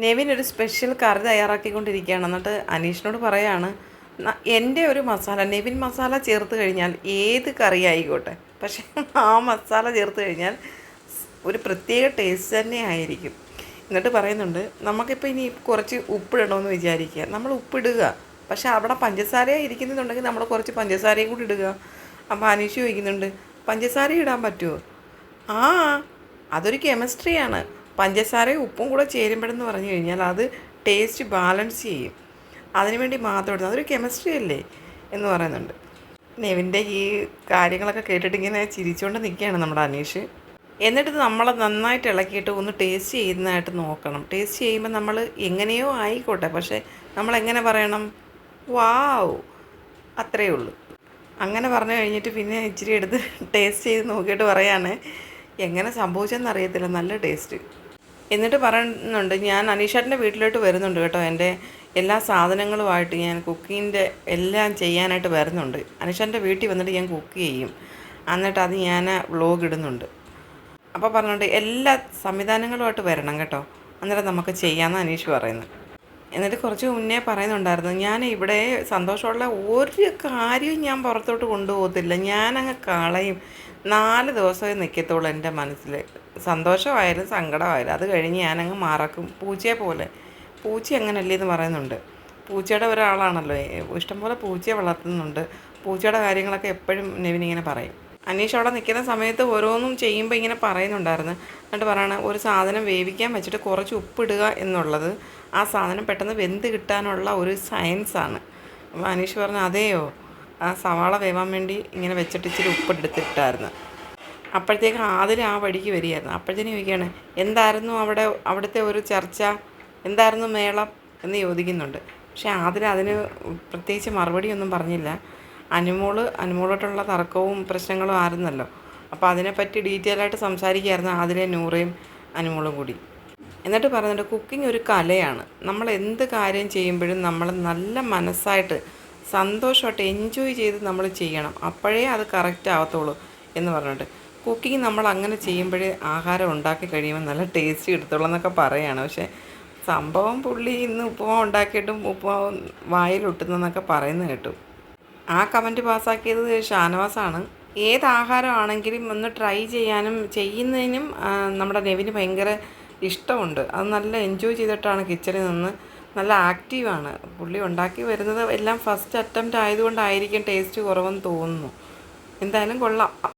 നെവിൻ ഒരു സ്പെഷ്യൽ കറി തയ്യാറാക്കിക്കൊണ്ടിരിക്കുകയാണ്. എന്നിട്ട് അനീഷിനോട് പറയാണ്, എൻ്റെ ഒരു മസാല നെവിൻ മസാല ചേർത്ത് കഴിഞ്ഞാൽ ഏത് കറി ആയിക്കോട്ടെ, പക്ഷേ ആ മസാല ചേർത്ത് കഴിഞ്ഞാൽ ഒരു പ്രത്യേക ടേസ്റ്റ് തന്നെ ആയിരിക്കും. എന്നിട്ട് പറയുന്നുണ്ട്, നമുക്കിപ്പോൾ ഇനി കുറച്ച് ഉപ്പിടണമെന്ന് വിചാരിക്കുക. നമ്മൾ ഉപ്പിടുക, പക്ഷേ അവിടെ പഞ്ചസാര ഇരിക്കുന്നുണ്ടെങ്കിൽ നമ്മൾ കുറച്ച് പഞ്ചസാരയും കൂടി ഇടുക. അപ്പോൾ അനീഷ് ചോദിക്കുന്നുണ്ട്, പഞ്ചസാര ഇടാൻ പറ്റുമോ? ആ, അതൊരു കെമിസ്ട്രിയാണ്. പഞ്ചസാരയും ഉപ്പും കൂടെ ചേരുമ്പോഴെന്ന് പറഞ്ഞു കഴിഞ്ഞാൽ അത് ടേസ്റ്റ് ബാലൻസ് ചെയ്യും. അതിനുവേണ്ടി മാത്രം ഇടുന്നത്, അതൊരു കെമിസ്ട്രി അല്ലേ എന്ന് പറയുന്നുണ്ട്. നെവിൻ്റെ ഈ കാര്യങ്ങളൊക്കെ കേട്ടിട്ട് ഇങ്ങനെ ചിരിച്ചുകൊണ്ട് നിൽക്കുകയാണ് നമ്മുടെ അനീഷ്. എന്നിട്ട് നമ്മൾ നന്നായിട്ട് ഇളക്കിയിട്ട് ഒന്ന് ടേസ്റ്റ് ചെയ്യുന്നതായിട്ട് നോക്കണം. ടേസ്റ്റ് ചെയ്യുമ്പോൾ നമ്മൾ എങ്ങനെയോ ആയിക്കോട്ടെ, പക്ഷേ നമ്മളെങ്ങനെ പറയണം? വാവ്, അത്രയേ ഉള്ളൂ. അങ്ങനെ പറഞ്ഞു കഴിഞ്ഞിട്ട് പിന്നെ ഇച്ചിരി എടുത്ത് ടേസ്റ്റ് ചെയ്ത് നോക്കിയിട്ട് പറയാണ്, എങ്ങനെ സംഭവിച്ചെന്നറിയത്തില്ല, നല്ല ടേസ്റ്റ്. എന്നിട്ട് പറയുന്നുണ്ട്, ഞാൻ അനീഷേട്ടൻ്റെ വീട്ടിലോട്ട് വരുന്നുണ്ട് കേട്ടോ, എൻ്റെ എല്ലാ സാധനങ്ങളുമായിട്ട് ഞാൻ കുക്കിങ്ങിൻ്റെ എല്ലാം ചെയ്യാനായിട്ട് വരുന്നുണ്ട്. അനീഷേട്ടൻ്റെ വീട്ടിൽ വന്നിട്ട് ഞാൻ കുക്ക് ചെയ്യും, എന്നിട്ട് അത് ഞാൻ വ്ളോഗ് ഇടുന്നുണ്ട്. അപ്പോൾ പറഞ്ഞുകൊണ്ട് എല്ലാ സംവിധാനങ്ങളുമായിട്ട് വരണം കേട്ടോ, അന്നേരം നമുക്ക് ചെയ്യാമെന്ന് അനീഷ് പറയുന്നത്. എന്നിട്ട് കുറച്ച് മുന്നേ പറയുന്നുണ്ടായിരുന്നു, ഞാൻ ഇവിടെ സന്തോഷമുള്ള ഒരു കാര്യവും ഞാൻ പുറത്തോട്ട് കൊണ്ടുപോകത്തില്ല, ഞാനങ്ങ് കളയും. 4 ദിവസമേ നിൽക്കത്തുള്ളൂ എൻ്റെ മനസ്സിൽ. സന്തോഷമായാലും സങ്കടമായാലും അത് കഴിഞ്ഞ് ഞാനങ്ങ് മറക്കും, പൂച്ചയെ പോലെ. പൂച്ച അങ്ങനല്ലേ എന്ന് പറയുന്നുണ്ട്. പൂച്ചയുടെ ഒരാളാണല്ലോ, ഇഷ്ടംപോലെ പൂച്ചയെ വളർത്തുന്നുണ്ട്. പൂച്ചയുടെ കാര്യങ്ങളൊക്കെ എപ്പോഴും നെവിനിങ്ങനെ പറയും. അനീഷ് അവിടെ നിൽക്കുന്ന സമയത്ത് ഓരോന്നും ചെയ്യുമ്പോൾ ഇങ്ങനെ പറയുന്നുണ്ടായിരുന്നു. എന്നിട്ട് പറയണ, ഒരു സാധനം വേവിക്കാൻ വെച്ചിട്ട് കുറച്ച് ഉപ്പിടുക എന്നുള്ളത് ആ സാധനം പെട്ടെന്ന് വെന്ത് കിട്ടാനുള്ള ഒരു സയൻസാണ്. അപ്പോൾ അനീഷ് പറഞ്ഞു, അതെയോ, ആ സവാള വേവാൻ വേണ്ടി ഇങ്ങനെ വെച്ചിട്ട് ഇച്ചിരി ഉപ്പിട്ടെടുത്തിട്ടായിരുന്നു. അപ്പോഴത്തേക്ക് ആതിര ആ വഴിക്ക് വരികയായിരുന്നു. അപ്പോഴത്തേനും ചോദിക്കുകയാണ്, എന്തായിരുന്നു അവിടുത്തെ ഒരു ചർച്ച, എന്തായിരുന്നു മേളം എന്ന് ചോദിക്കുന്നുണ്ട്. പക്ഷേ ആതിര അതിന് പ്രത്യേകിച്ച് മറുപടിയൊന്നും പറഞ്ഞില്ല. അനുമോളോട്ടുള്ള തർക്കവും പ്രശ്നങ്ങളും ആയിരുന്നല്ലോ. അപ്പോൾ അതിനെപ്പറ്റി ഡീറ്റെയിൽ ആയിട്ട് സംസാരിക്കുകയായിരുന്നു ആതിരയും നൂറയും അനുമോളും കൂടി. എന്നിട്ട് പറയുന്നുണ്ട്, കുക്കിംഗ് ഒരു കലയാണ്. നമ്മൾ എന്ത് കാര്യം ചെയ്യുമ്പോഴും നമ്മൾ നല്ല മനസ്സായിട്ട് സന്തോഷമായിട്ട് എൻജോയ് ചെയ്ത് നമ്മൾ ചെയ്യണം, അപ്പോഴേ അത് കറക്റ്റ് ആവത്തുള്ളൂ എന്ന് പറഞ്ഞിട്ട്. കുക്കിംഗ് നമ്മൾ അങ്ങനെ ചെയ്യുമ്പോഴേ ആഹാരം ഉണ്ടാക്കി കഴിയുമ്പോൾ നല്ല ടേസ്റ്റ് കിട്ടത്തുള്ളൂ എന്നൊക്കെ പറയുകയാണ്. പക്ഷേ സംഭവം പുള്ളി ഇന്ന് ഉപ്പുമാവ് ഉണ്ടാക്കിയിട്ടും ഉപ്പുമാവ് വായിലൊട്ടുന്നതെന്നൊക്കെ പറയുന്നത് കേട്ടു. ആ കമൻറ്റ് പാസ്സാക്കിയത് ഷാനവാസാണ്. ഏത് ആഹാരമാണെങ്കിലും ഒന്ന് ട്രൈ ചെയ്യാനും ചെയ്യുന്നതിനും നമ്മുടെ നെവിന് ഭയങ്കര ഇഷ്ടമുണ്ട്. അത് നല്ല എൻജോയ് ചെയ്തിട്ടാണ് കിച്ചണിൽ നിന്ന്, നല്ല ആക്റ്റീവാണ് പുള്ളി. ഉണ്ടാക്കി വരുന്നത് എല്ലാം ഫസ്റ്റ് അറ്റംപ്റ്റ് ആയതുകൊണ്ടായിരിക്കും ടേസ്റ്റ് കുറവെന്ന് തോന്നുന്നു. എന്തായാലും കൊള്ളാം.